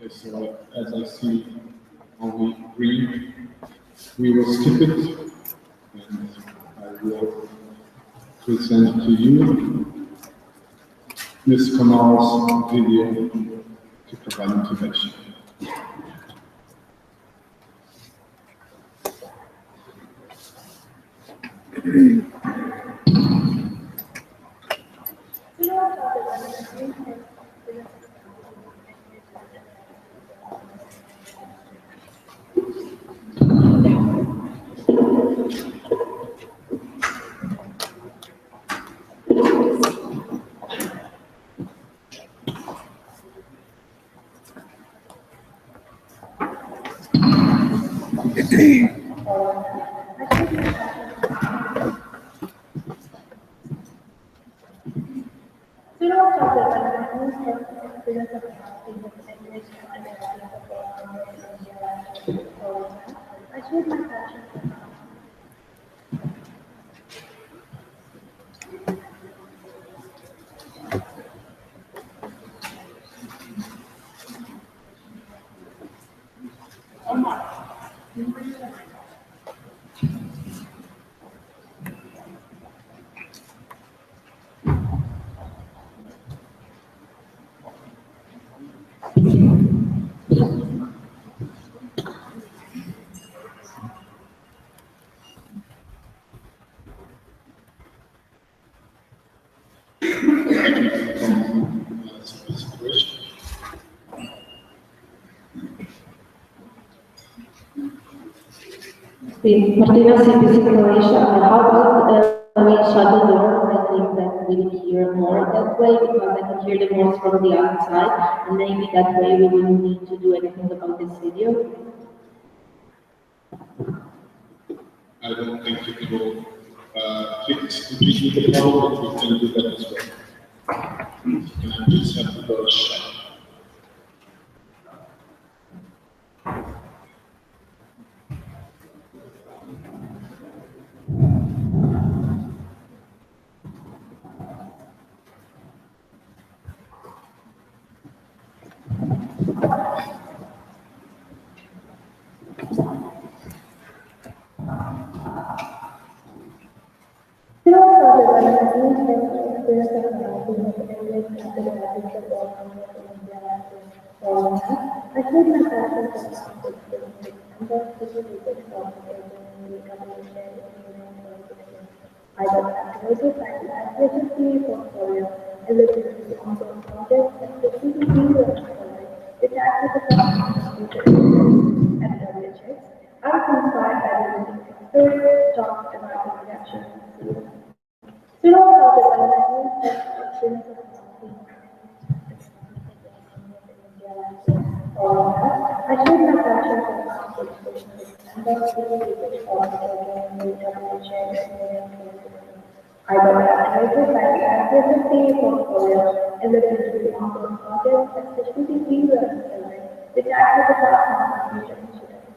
Okay, so as I see only green, we will skip it, and I will present to you Ms. Kamal's video to provide information. Martina, CPC Croatia. How about we shut the door? I think that we'll hear more that way because I can hear the noise from the outside, and maybe that way we will need to do anything about this video. I don't think it will fix completely the problem, but we can do that as well. Can I just have the door shut? I got activated by the IPSF portfolio and looked into the ongoing projects and specifically which acts as a future at WHX. I was inspired by the experts talked about the reaction field. Still also the experience of I showed my passion for conflict solutions and thus the research on the WHX. I got activated by the IPSF portfolio and looked into the ongoing projects, especially the e-learning survey, which acts as a platform for future initiatives.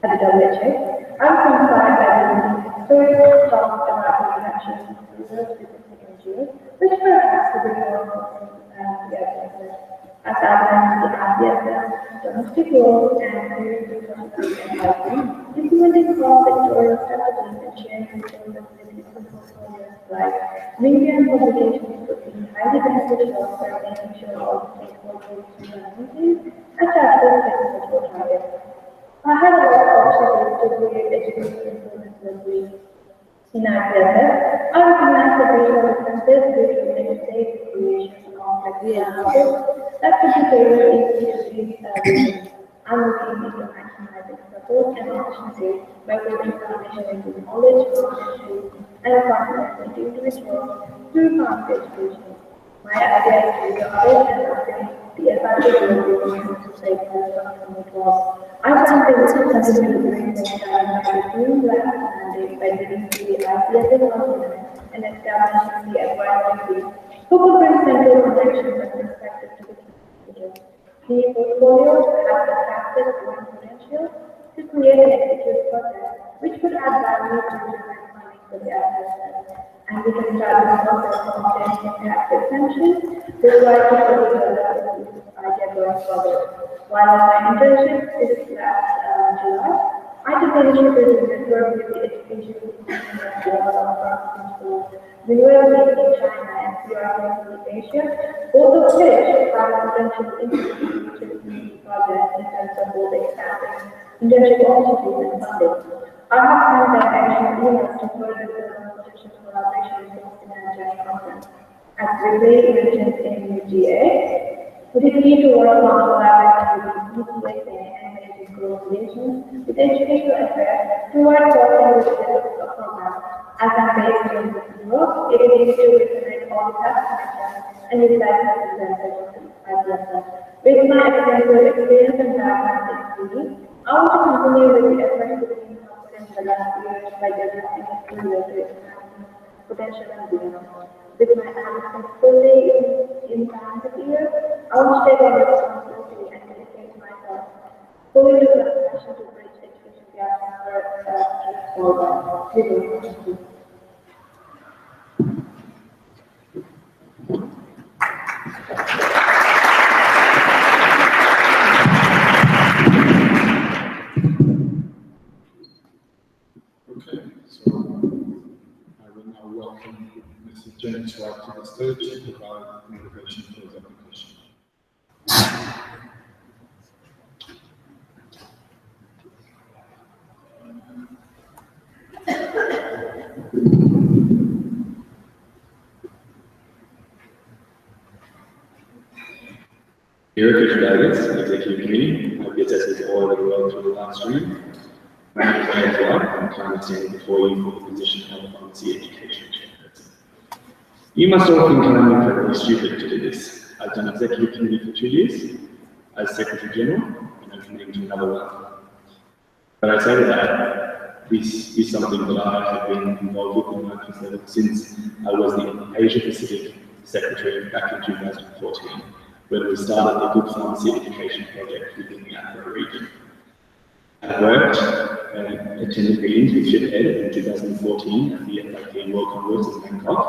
At the WHA, I was inspired by the experts talked about the reduction of research business NGOs, which perhaps could be more important than the IPSF. As outlined in the IPSF, domestic growth and creative housing, implementing cross-sectorial strategies and sharing resources with different portfolios like media and publications could be highly beneficial for making sure all stakeholders realities and tackling technological targets. I had a lot of opportunities to create educational improvement delivery. In IPSF, I recognize the visual differences between legislative creation and complex models that could be tailored easily to these areas. I'm looking into maximizing support and efficiency by building foundation into knowledge, competency, and accountability to individuals through conflict education. My idea is to use others and upgrade the effective delivery of stakeholders on the class. I find that this will continue to bring more time by the team lab mandate by leading to the IPSF document and establishing the advisory who will bring central connections and perspective to the individuals. The portfolio has the fastest growing potential to create and execute projects which could add value to generate funding for the IPSF. And we can start the process of obtaining impact exemptions, this is why people will develop this idea going forward. While my internship is last July, I took the initiative to network with the education institutions and from schools, universities in China and Europe and Asia, both of which have potential institutional community projects in terms of both expanding internship opportunities and funding. I have found that additional emails to further the potential collaboration with the Management Conference. As Ridley mentioned in UGA, would it be to work on collaborating with IPSF and managing collaborations with educational affairs toward working with the program? As I'm based in Europe, it is to represent all the past connections and utilize the representatives of IPSF. With my extensive experience and background in study, I want to continue with the efforts to gain confidence in the last years by developing a career to expand potential and beyond. With my ambition fully in time this year, I will take on responsibility and dedicate myself fully to the passion to bridge education gaps for forward. Okay, so I will now welcome Mr. James Wright to the stage to provide motivation for his application. Dear official delegates, Executive Committee, IPSF is all over the world through the live stream. My name is James Wright, and I'm currently standing before you for the position of Pharmacy Education Chairperson. You must all think I'm incredibly stupid to do this. I've done Executive Committee for 2 years, as Secretary General, and I'm committing to another one. But I say to that, this is something that I have been involved with in my IPSF since I was the Asia Pacific Secretary back in 2014, when we started the Good Pharmacy Education Project within the APRA region. I worked and attended meetings with ShipEd in 2014 at the FIP World Congress in Bangkok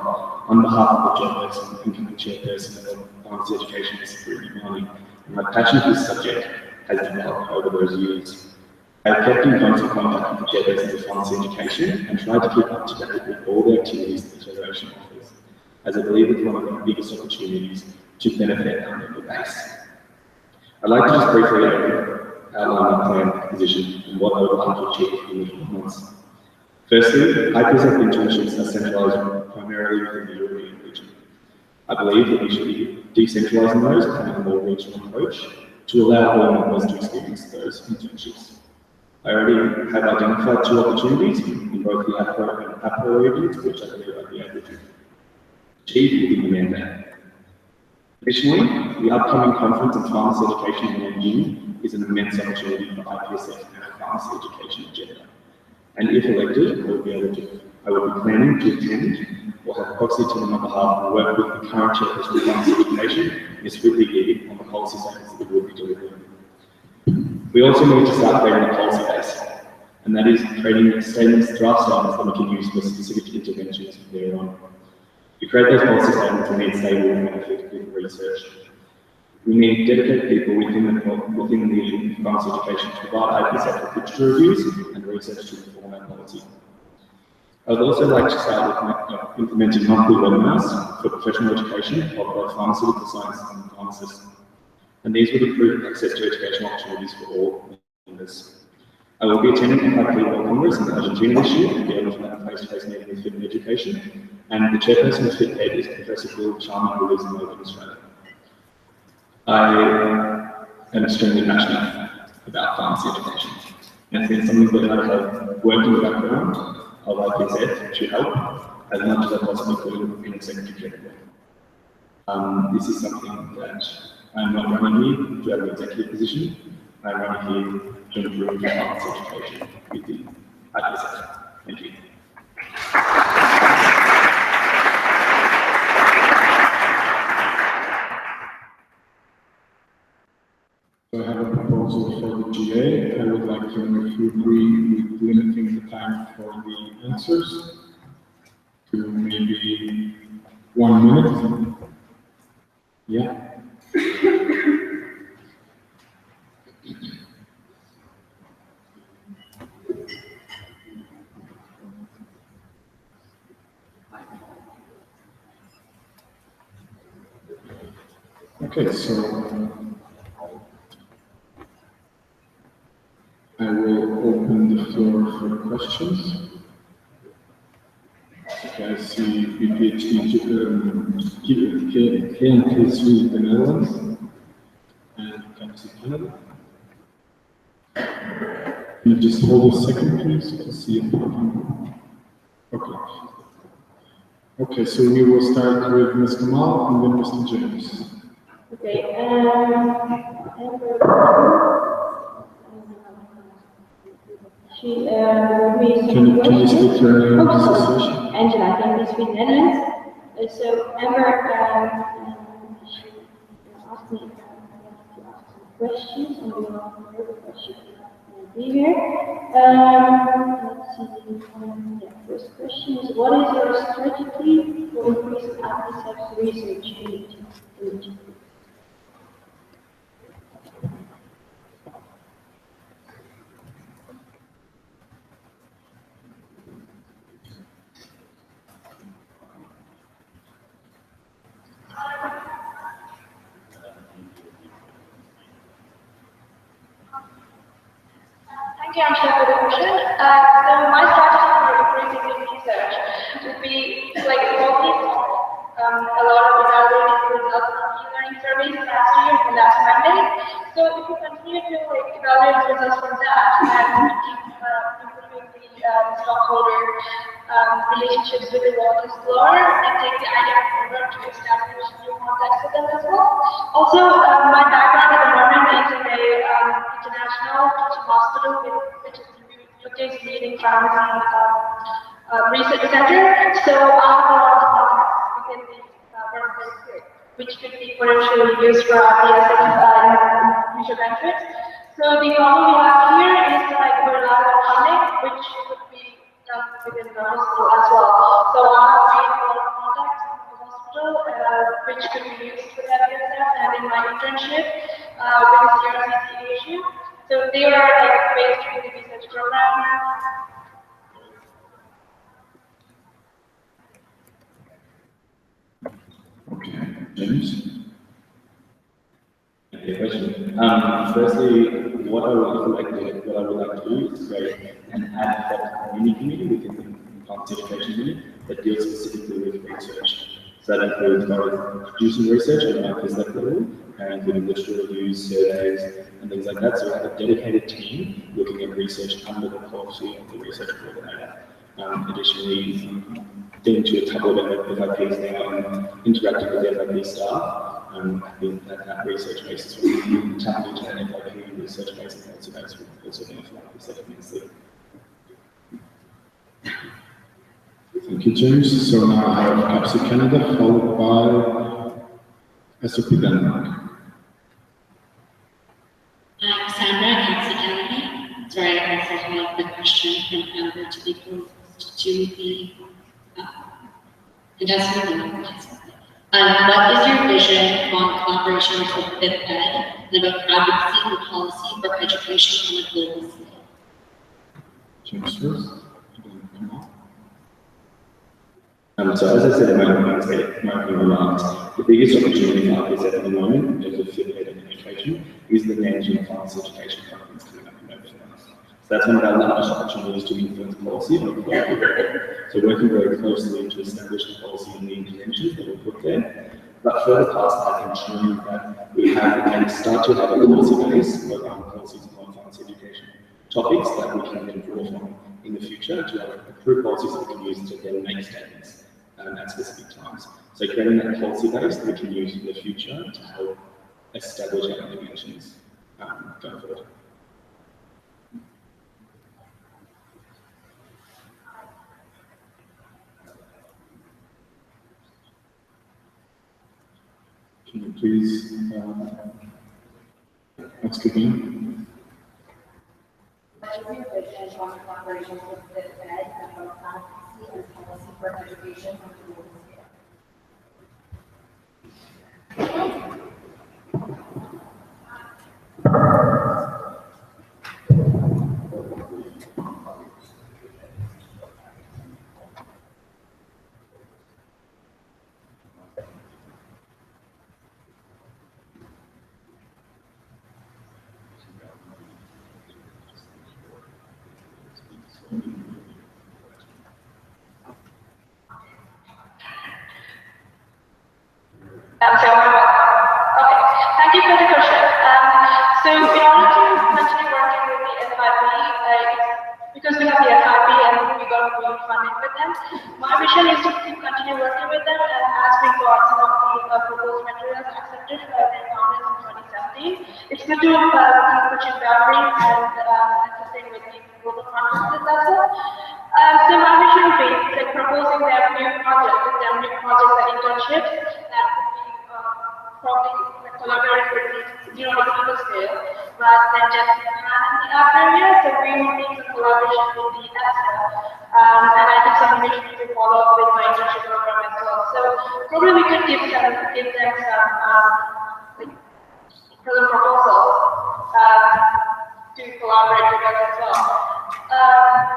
on behalf of the chairperson and company chairperson of Pharmacy Education, Mr. Brittany Marley. And my passion for this subject has developed over those years. I have kept in constant contact with the chairperson of Pharmacy Education and tried to keep up to date with all the activities that the Federation offers, as I believe it's one of our biggest opportunities to benefit our member base. I'd like to just briefly outline my plan position and what I would like to achieve in the 12 months. Firstly, IPSF internships are centralised primarily within the European region. I believe that we should be decentralising those and having a more regional approach to allow all members to experience those internships. I already have identified 2 opportunities in both the APRA and APRA regions, which I believe I'll be able to achieve within the mandate. Additionally, the upcoming conference on pharmacy education in June is an immense opportunity for IPSF and our pharmacy education agenda. And if elected, I will be planning to attend or have proxy attend on my behalf and work with the current chairperson of pharmacy education, Ms. Whitley Gee, on the policy statements that we will be delivering. We also need to start creating a policy base, and that is creating draft statements that we can use for specific interventions thereon. To create those policy statements, we need stable and effective research. We need dedicated people within the pharmacy education to provide IPSF with literature reviews and research to inform our policy. I would also like to start with implementing monthly webinars for professional education of both pharmaceutical science and pharmacists. And these would improve access to educational opportunities for all members. I will be attending FIP World Congress in Argentina this year and be able to have a face-to-face meeting with FIP Education. And the chairperson of FIP Ed is Professor Bill Sharma, who lives in Melbourne, Australia. I am extremely passionate about pharmacy education. And it's been something that I have worked in the background of IPSF to help as much as I possibly could in executive general. This is something that I'm not running here to have an executive position. I'm running here to improve pharmacy education within IPSF. Thank you. So I have a proposal for the GA. I would like to know if you agree with limiting the time for the answers to maybe 1 minute. Yeah. Okay, so I will open the floor for questions. Okay, I see PhD KMK3 the Netherlands and Capsi Canada. Can you just hold a second, please, to see if we can. Okay. Okay, so we will start with Ms. Kamal and then Mr. James. Okay, she wrote me some Can you questions. state your name and association? Angela, I think it's with Netherlands. So Amber, she asked me to ask some questions on behalf of her because she cannot be here. Let's see. Yeah, first question is, what is your strategy for increasing IPSF's research image? Thank you, Angela, for the question. So my strategy for increasing the research would be like focus on a lot of evaluating the results of e-learning surveys last year and last mandate. So if you continue to evaluate the results from that and keep improving the stockholder relationships with the water explorer and take the idea forward to establish new contacts with them as well. Also, my background at the moment is in a international teaching hospital which is UK's leading pharmacy research center. So I have a lot of contacts within the workplace here, which could be potentially used for IPSF future benefits. So the problem we have here is like we're relying on funding, which would be done within the hospital as well. So I have made a lot of contacts in the hospital, which could be used for IPSF and in my internship with the CRCC issue. So they are like based on the research program. Okay, James? Okay, question. Firstly, what I would like to do is create an ad hoc community within the advanced education unit that deals specifically with research. So that includes both producing research at an IPSF level and including literature reviews, surveys, and things like that. So we have a dedicated team looking at research under the policy of the research coordinator. Additionally, getting to a couple of FIPs now and interacting with FIP staff. I think that research basis will tap into that FIP research base and also base will also benefit IPSF immensely. Thank you, James. So now I have Capsi Canada, followed by SOP Denmark. Sandra, Capsi Canada. Sorry, I also have the question from Amber to be posed to the investment. What is your vision on collaboration with Fifth Ed and about advocacy and policy for education on a global scale? James first, then Kamal. So as I said in my opening remarks, the biggest opportunity for IPSF at the moment as a Fifth Ed in education is the managing advanced education conference coming up in November. So that's one of our largest opportunities to influence policy on a global level. So working very closely to establish the policy and the interventions that we'll put there. But further past that, ensuring that we have and start to have a policy base, both on policies on advanced education topics that we can then draw from in the future to have approved policies that we can use to then make statements at specific times. So creating that policy base that we can use in the future to help establish our interventions going forward. Can you please ask again? What is your vision on collaboration with Fifth Ed and about advocacy and policy for education on a global scale? So in order to continue working with the FIP, because we have the FIP and we got green funding with them, my vision is to continue working with them, and as we got some of the proposed materials accepted by their founders in 2017, it's good to keep pushing boundaries and assisting with the global conferences as well. So my vision would be like proposing their new projects and internships that could be probably collaborate with the zero to people scale rather than just Japan in the app area. So we would need some collaboration with the ESA. And I think some mission to follow up with my internship program as well. So probably we could give them some proposals to collaborate with us as well.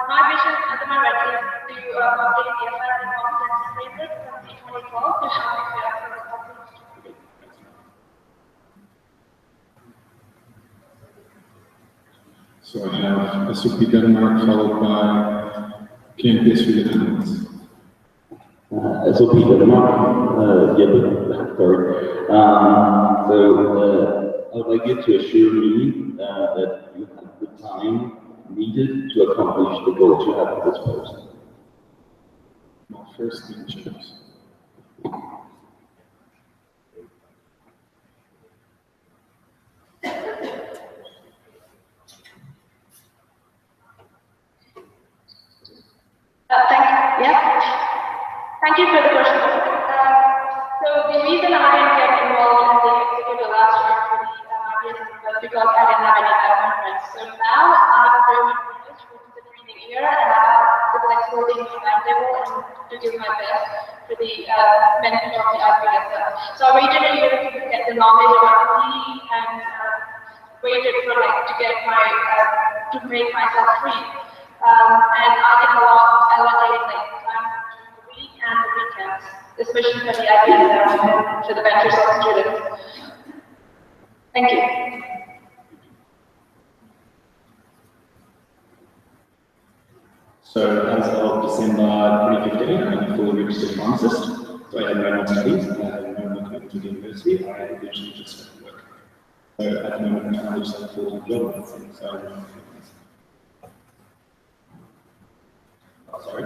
My vision at the moment is to update the FIP conference framework from the 2012 to how we can access the conference. So I have SOP Denmark followed by campus redundancy. SOP Denmark, sorry. I would like you to assure me that you have the time needed to accomplish the goals you have for this post. My first internships. Thank you for the question. So the reason I didn't get involved in the executive last year for the IPSF was because I didn't have any appointments. So now I'm very much privileged, which is a training year, and I have the flexibility in my timetable and to do my best for the benefit of the IPSF. So I waited a year to get the knowledge about the PE and waited for to get my to make myself free. And I can allocate time to the week and the weekends, especially for the IPSF and for the ventures of students. Thank you. So as of December 2015, I'm a fully registered pharmacist. So I had no more studies, I had no more commitment to the university, I literally just went to work. So at the moment, I just have a full-time job. So, sorry.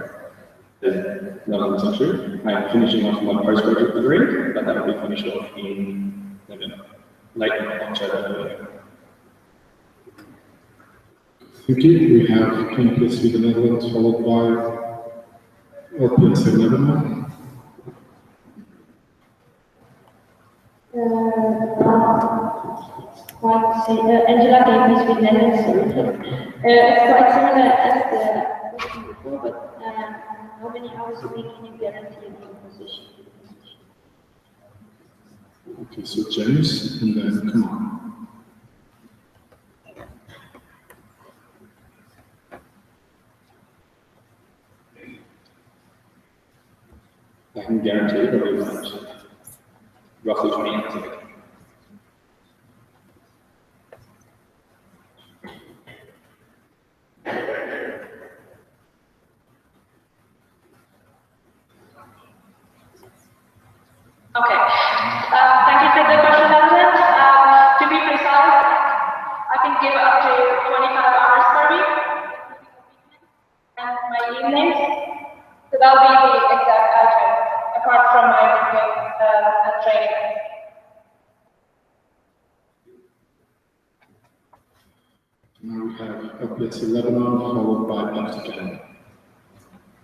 No, that's not true. I'm finishing off my postgraduate degree, but that will be finished off in November, late October, November. Thank you. We have campus with the Netherlands followed by IPSF Lebanon. Angela campus with Netherlands. It's quite similar as the question before, but how many hours a week can you guarantee in your position? Okay, so James, and then come on. I can guarantee probably roughly 20 hours a week. Okay. Thank you for the question, Evelyn. To be precise, I can give up to 25 hours per week and my evenings. So that'll be the exact address, apart from my weekend training. Now we have IPSF Lebanon followed by Amsterdam.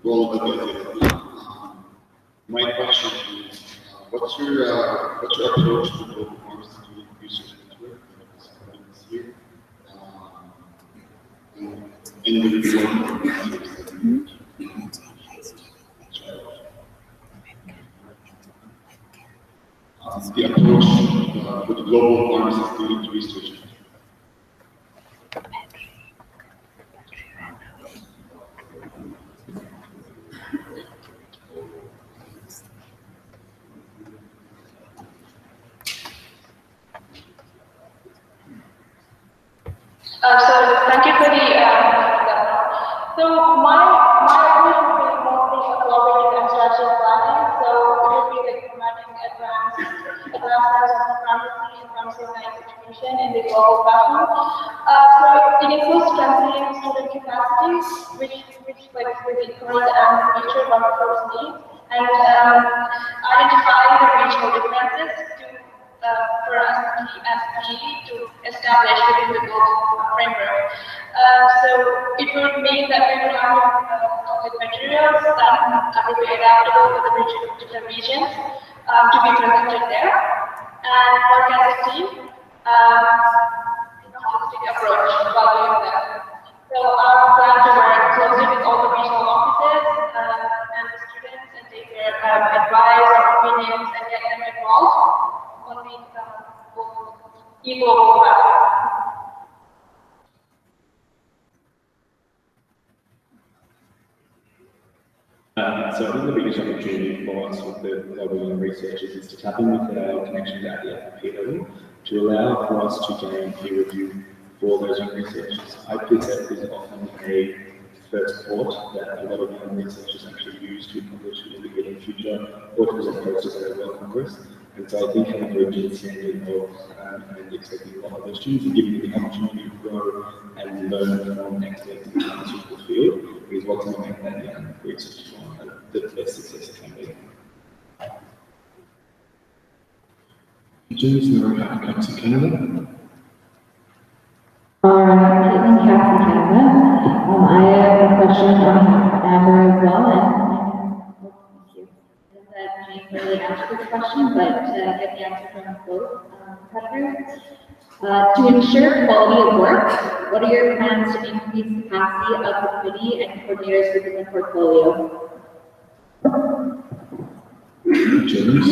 Well, my question is, what's your approach to global pharmaceutical research network this year? And the result the approach for the global pharmaceutical research. So thank you for the so my approach would be mostly collaborative and strategic planning. So it would be like promoting advanced areas of pharmacy and pharmacy science education in the global fashion. So it includes strengthening student capacity, which like with the current and future workforce needs, and identifying the regional differences for us to establish within the global framework. So it would mean that we would have with materials that would be adaptable to the regions to be presented there, and work as a team in a holistic approach while doing that. So our plan to work closely with all the regional offices and the students and take their advice or opinions and get them involved on the e-global platform. So I think the biggest opportunity for us with the global young researchers is to tap in with our connections at the FP level to allow for us to gain peer review for those young researchers. IPSF is often a first port that a lot of young researchers actually use to publish in the immediate future or to present posters at a World Congress. And so I think having a rigid standard of and expecting a lot of those students and giving them the opportunity to grow and learn from experts in the pharmaceutical field is what's going to make that young research the best success it can be. James, now we have Caps in Canada. All right, Caitlin, Caps in Canada. I have a question on behalf of Amber as well, and thank you. That Jane really answered this question, but get the answer from both competitors. To ensure quality of work, what are your plans to increase capacity of the committee and coordinators within the portfolio? James.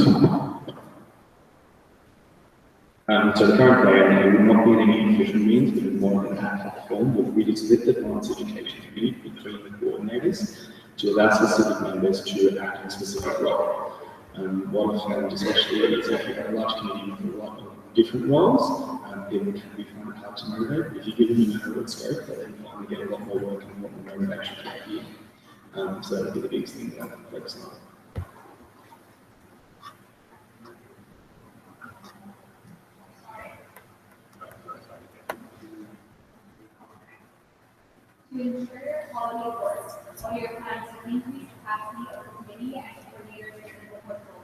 So the current plan will not be in any official means, but in more of an ad hoc form, will really split the Advanced Education Committee between the coordinators to allow specific members to act in a specific role. What I've found especially is if you have a large committee with a lot of different roles, it can be kind of hard to motivate. If you give them a narrow scope, they then finally get a lot more work and a lot more motivation to be in. So that would be the biggest thing that I'm focusing on. To ensure quality of work, what are your plans to increase capacity of the committee and coordinators within the portfolio?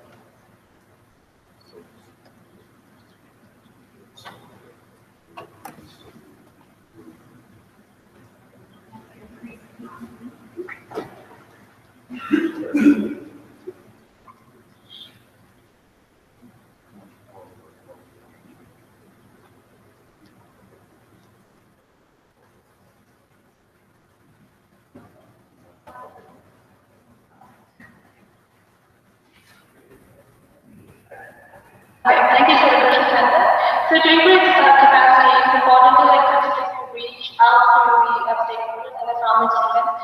Okay, thank you for the question, Sandra. So to increase capacity, it's important to continuously reach out to the stakeholders and the farmers students.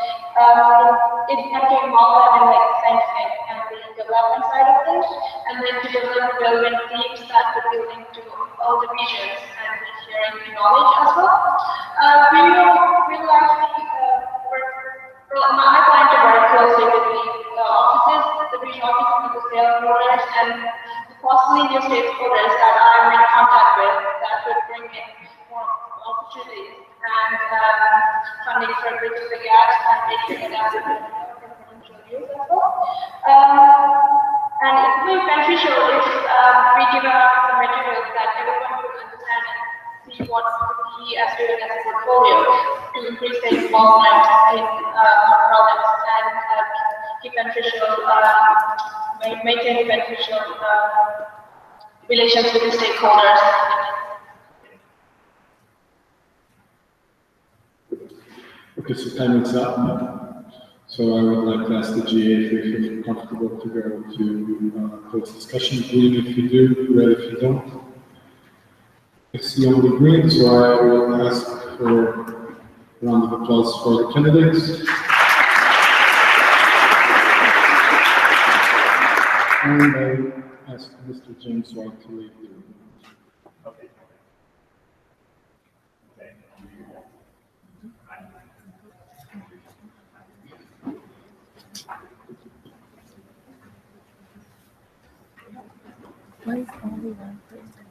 It can to involve them in scientific and the development side of things, and then to develop relevant themes that could be linked to all the regions and sharing the knowledge as well. We will actually my plan to work closely with the offices, the regional offices, with the stakeholders, and possibly new stakeholders that I'm in contact with that could bring in more opportunities and funding for bridging the gaps and making it adaptable for potential use as well. And it will be beneficial if we give out some materials that everyone could understand and see what we as doing as a portfolio to increase their involvement in our products and keep beneficial, maintain beneficial relations with the stakeholders. Okay, so time is up. So I would like to ask the GA if you feel comfortable to go to close discussion. Green if you do, red if you don't. I see on the green, so I will ask for a round of applause for the candidates. And I ask Mr. James White to leave the room. Okay. Why is only one person?